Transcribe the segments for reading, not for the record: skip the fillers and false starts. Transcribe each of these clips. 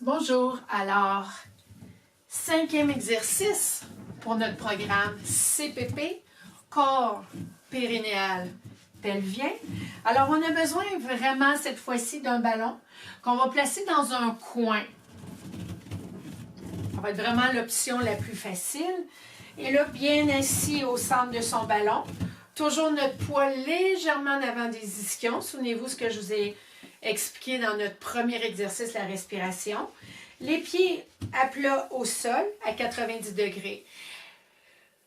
Bonjour, alors, 5e exercice pour notre programme CPP, corps périnéal pelvien. Alors, on a besoin vraiment cette fois-ci d'un ballon qu'on va placer dans un coin. Ça va être vraiment l'option la plus facile. Et là, bien assis au centre de son ballon, toujours notre poids légèrement en avant des ischions. Souvenez-vous ce que je vous ai expliqué dans notre premier exercice, la respiration. Les pieds à plat au sol à 90 degrés.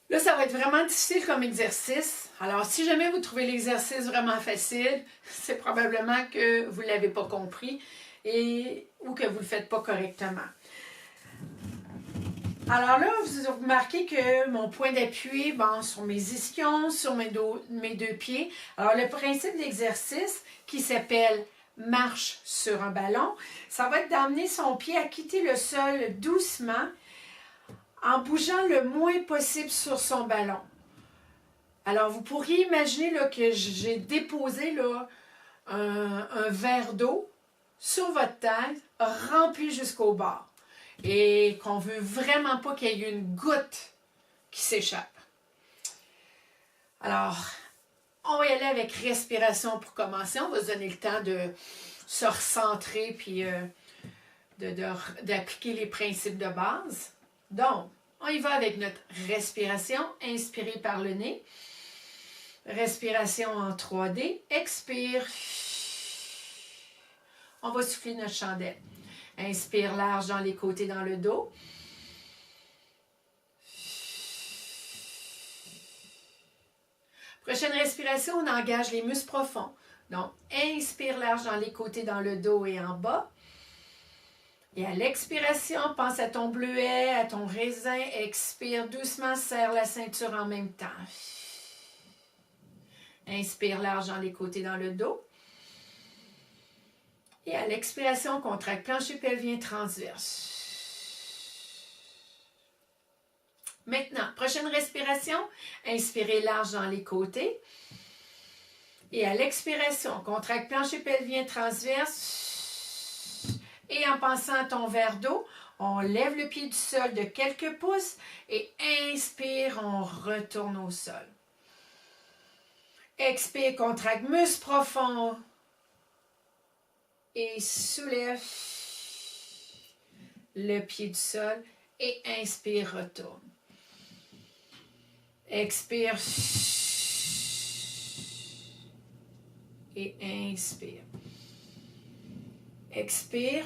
Là, ça va être vraiment difficile comme exercice. Alors, si jamais vous trouvez l'exercice vraiment facile, c'est probablement que vous ne l'avez pas compris ou que vous ne le faites pas correctement. Alors là, vous remarquez que mon point d'appui, sur mes ischions, sur mes deux pieds. Alors, le principe de l'exercice qui s'appelle marche sur un ballon, ça va être d'amener son pied à quitter le sol doucement en bougeant le moins possible sur son ballon. Alors, vous pourriez imaginer là, que j'ai déposé là, un verre d'eau sur votre tête, rempli jusqu'au bord. Et qu'on ne veut vraiment pas qu'il y ait une goutte qui s'échappe. Alors, on va y aller avec respiration pour commencer. On va se donner le temps de se recentrer puis d'appliquer les principes de base. Donc, on y va avec notre respiration. Inspirez par le nez. Respiration en 3D. Expire. On va souffler notre chandelle. Inspire large dans les côtés, dans le dos. Prochaine respiration, on engage les muscles profonds. Donc, inspire large dans les côtés, dans le dos et en bas. Et à l'expiration, pense à ton bleuet, à ton raisin. Expire doucement, serre la ceinture en même temps. Inspire large dans les côtés, dans le dos. Et à l'expiration, contracte plancher pelvien transverse. Maintenant, prochaine respiration, inspirez large dans les côtés. Et à l'expiration, contracte plancher pelvien transverse. Et en pensant à ton verre d'eau, on lève le pied du sol de quelques pouces et inspire, on retourne au sol. Expire, contracte muscle profond. Et soulève le pied du sol et inspire, retourne. Expire et inspire. Expire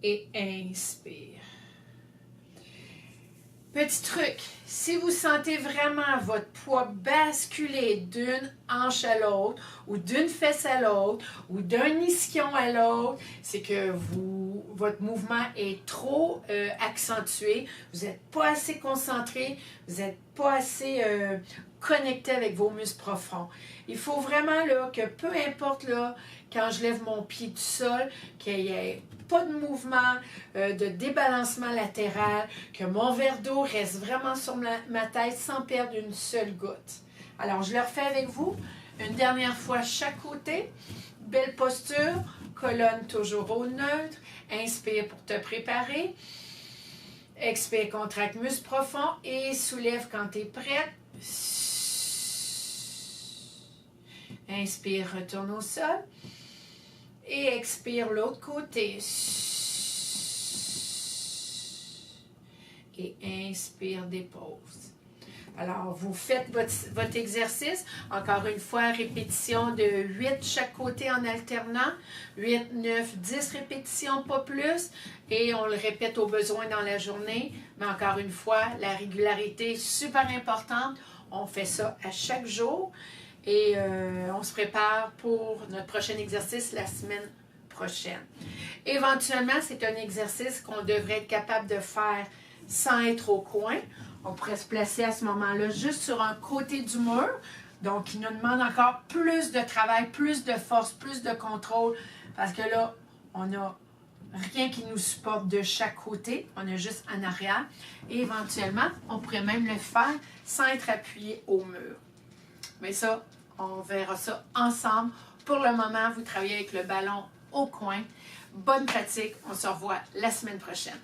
et inspire. Petit truc, si vous sentez vraiment votre poids basculer d'une hanche à l'autre, ou d'une fesse à l'autre, ou d'un ischion à l'autre, c'est que votre mouvement est trop accentué, vous n'êtes pas assez concentré, vous n'êtes pas assez connecté avec vos muscles profonds. Il faut vraiment là, que peu importe là, quand je lève mon pied du sol, qu'il n'y ait pas de mouvement, de débalancement latéral, que mon verre d'eau reste vraiment sur ma tête sans perdre une seule goutte. Alors, je le refais avec vous. Une dernière fois chaque côté. Belle posture. Colonne toujours au neutre. Inspire pour te préparer. Expire, contracte muscle profond et soulève quand tu es prête. Inspire, retourne au sol. Et expire l'autre côté. Et inspire, dépose. Alors, vous faites votre exercice. Encore une fois, répétition de 8 chaque côté en alternant. 8, 9, 10 répétitions, pas plus. Et on le répète au besoin dans la journée. Mais encore une fois, la régularité est super importante. On fait ça à chaque jour. Et on se prépare pour notre prochain exercice la semaine prochaine. Éventuellement, c'est un exercice qu'on devrait être capable de faire sans être au coin. On pourrait se placer à ce moment-là juste sur un côté du mur. Donc, il nous demande encore plus de travail, plus de force, plus de contrôle. Parce que là, on n'a rien qui nous supporte de chaque côté. On a juste en arrière. Et éventuellement, on pourrait même le faire sans être appuyé au mur. Mais ça, on verra ça ensemble. Pour le moment, vous travaillez avec le ballon au coin. Bonne pratique. On se revoit la semaine prochaine.